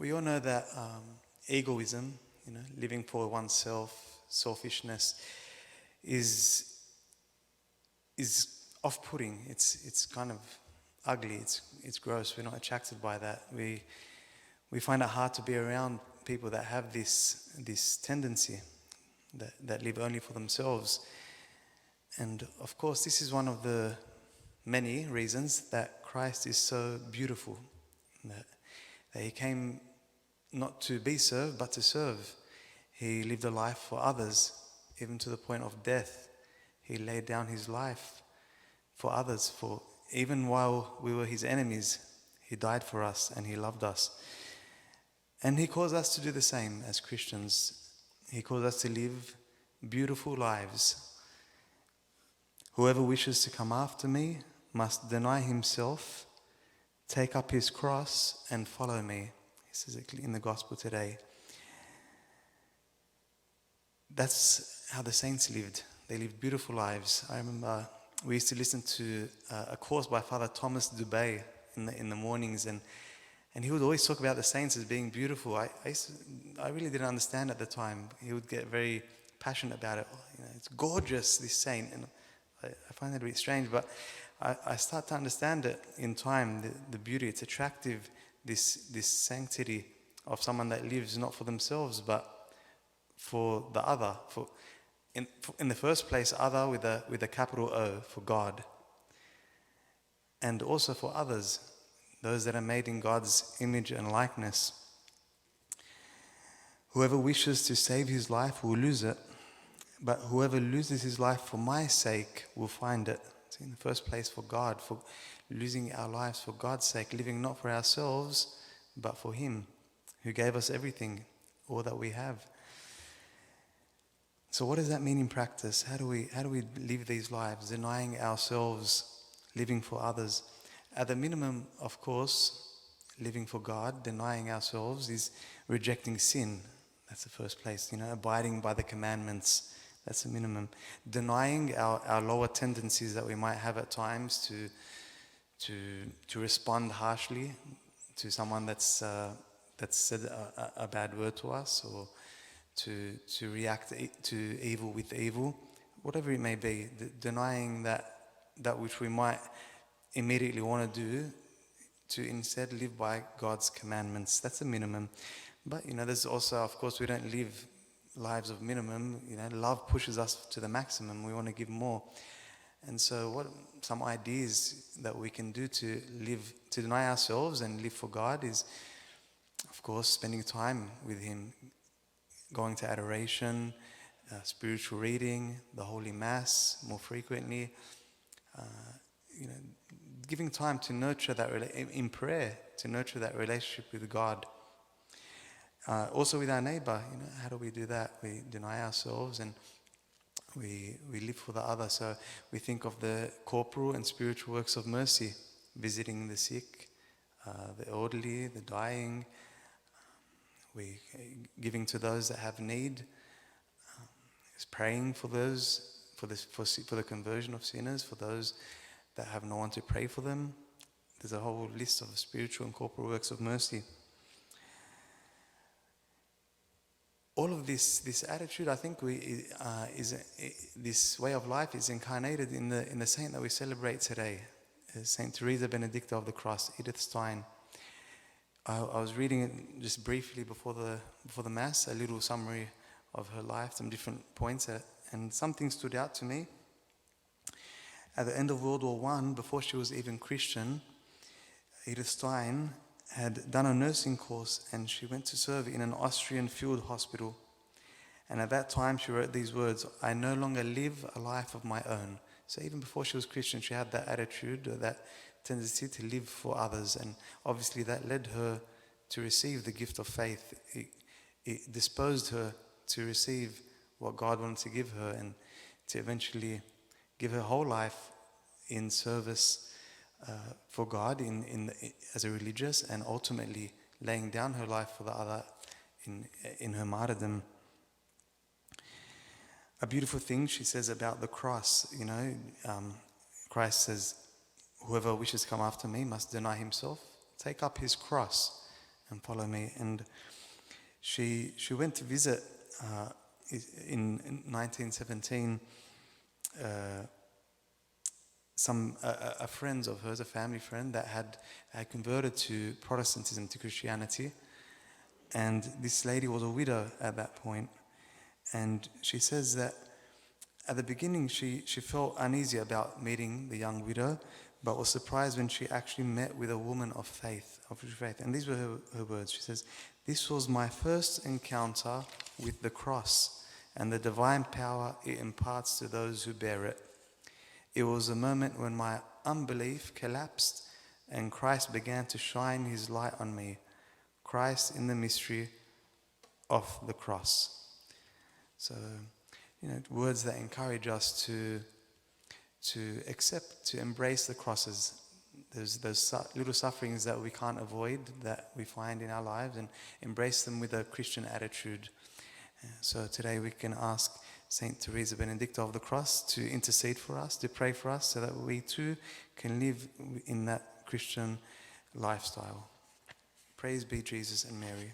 We all know that egoism, living for oneself, selfishness, is off-putting. It's kind of ugly. It's gross. We're not attracted by that. We find it hard to be around people that have this tendency, that live only for themselves. And of course, this is one of the many reasons that Christ is so beautiful, that he came not to be served, but to serve. He lived a life for others, even to the point of death. He laid down his life for others, for even while we were his enemies, he died for us and he loved us. And he calls us to do the same as Christians. He calls us to live beautiful lives. Whoever wishes to come after me must deny himself, take up his cross and follow me. He says it in the gospel today. That's how the saints lived. They lived beautiful lives. I remember we used to listen to a course by Father Thomas Dubay in the mornings, and he would always talk about the saints as being beautiful. I really didn't understand at the time. He would get very passionate about it. It's gorgeous, this saint, and I find that a bit strange, but I start to understand it in time, the beauty. It's attractive, this sanctity of someone that lives not for themselves, but for the other. In the first place, other with a capital O, for God. And also for others, those that are made in God's image and likeness. Whoever wishes to save his life will lose it, but whoever loses his life for my sake will find it. So in the first place, for God, for losing our lives for God's sake, living not for ourselves, but for him who gave us everything, all that we have. So what does that mean in practice? How do we live these lives, denying ourselves, living for others? At the minimum, of course, living for God, denying ourselves, is rejecting sin. That's the first place, abiding by the commandments. That's the minimum. Denying our lower tendencies that we might have at times to respond harshly to someone that's said a bad word to us, or to react to evil with evil, whatever it may be. Denying that which we might immediately want to do, to instead live by God's commandments. That's the minimum. But there's also, of course, we don't live lives of minimum. Love pushes us to the maximum. We want to give more. And so what some ideas that we can do to deny ourselves and live for God is, of course, spending time with him, going to adoration, spiritual reading, the Holy Mass more frequently, giving time to nurture that in prayer, to nurture that relationship with God. Also with our neighbor, how do we do that? We deny ourselves and we live for the other. So we think of the corporal and spiritual works of mercy, visiting the sick, the elderly, the dying, we giving to those that have need, praying for those, for the conversion of sinners, for those that have no one to pray for them. There's a whole list of spiritual and corporal works of mercy. All of this attitude, I think, this way of life is incarnated in the saint that we celebrate today, Saint Teresa Benedicta of the Cross, Edith Stein. I was reading it just briefly before the Mass, a little summary of her life, some different points, and something stood out to me. At the end of World War I, before she was even Christian, Edith Stein had done a nursing course, and she went to serve in an Austrian field hospital. And at that time she wrote these words: "I no longer live a life of my own." So even before she was Christian, she had that attitude, that tendency to live for others, and obviously that led her to receive the gift of faith. It disposed her to receive what God wanted to give her, and to eventually give her whole life in service for God as a religious, and ultimately laying down her life for the other in her martyrdom. A beautiful thing she says about the cross, Christ says, "Whoever wishes to come after me must deny himself, take up his cross, and follow me. And she went to visit in 1917 a friend of hers, a family friend that had converted to Protestantism, to Christianity. And this lady was a widow at that point. And she says that at the beginning she felt uneasy about meeting the young widow, but was surprised when she actually met with a woman of faith. And these were her words. She says, "This was my first encounter with the cross and the divine power it imparts to those who bear it. It was a moment when my unbelief collapsed and Christ began to shine his light on me. Christ in the mystery of the cross." So, words that encourage us to accept, to embrace the crosses. There's those little sufferings that we can't avoid, that we find in our lives, and embrace them with a Christian attitude. So today we can ask Saint Teresa Benedicta of the Cross to intercede for us, to pray for us, so that we too can live in that Christian lifestyle. Praise be Jesus and Mary.